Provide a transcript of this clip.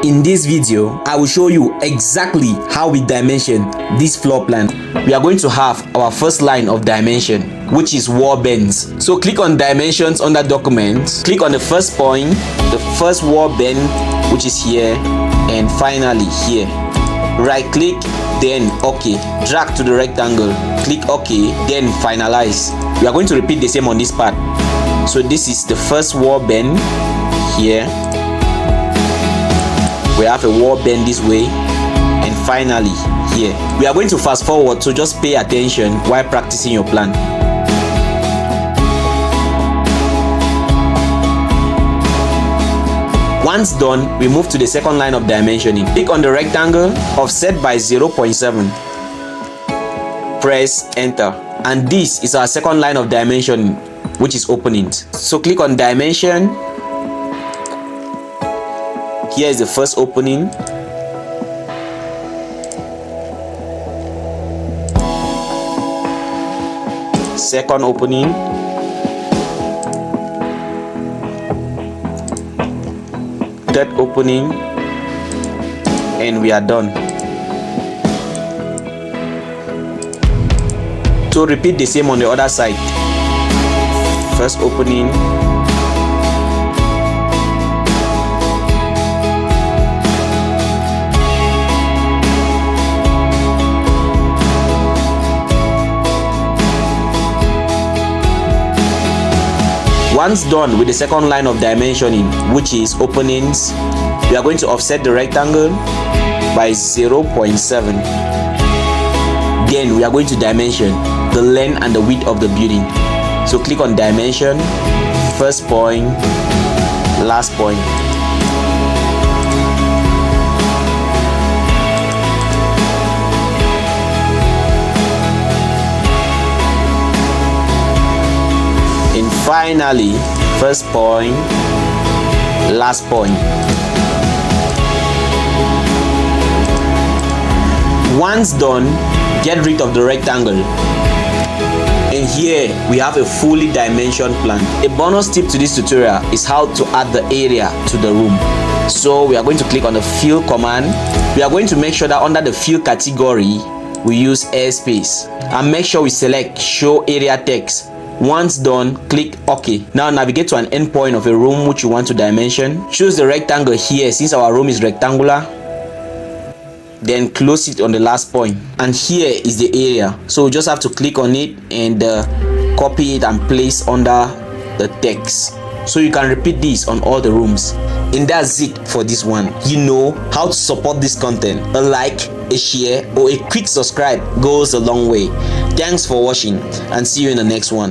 In this video, I will show you exactly how we dimension this floor plan. We are going to have our first line of dimension, which is wall bends. So click on dimensions under documents, click on the first point, the first wall bend, which is here, and finally here. Right click, then OK. Drag to the rectangle, click OK, then finalize. We are going to repeat the same on this part. So this is the first wall bend here. We have a wall bend this way, and finally here. We are going to fast forward, so just pay attention while practicing your plan. Once done, we move to the second line of dimensioning. Click on the rectangle, offset by 0.7. Press enter. And this is our second line of dimensioning, which is openings. So click on dimension. Here is the first opening. Second opening. Third opening. And we are done. So repeat the same on the other side. First opening. Once done with the second line of dimensioning, which is openings, we are going to offset the rectangle by 0.7. Then we are going to dimension the length and the width of the building. So click on dimension, first point, last point. And finally, first point, last point. Once done, get rid of the rectangle. And here we have a fully dimensioned plan. A bonus tip to this tutorial is how to add the area to the room. So we are going to click on the fill command. We are going to make sure that under the fill category, we use airspace. And make sure we select show area text. Once done, click OK. Now navigate to an endpoint of a room which you want to dimension. Choose the rectangle here since our room is rectangular. Then close it on the last point. And here is the area. So we just have to click on it and copy it and place under the text. So you can repeat this on all the rooms. And that's it for this one. You know how to support this content. A like, a share, or a quick subscribe goes a long way. Thanks for watching and see you in the next one.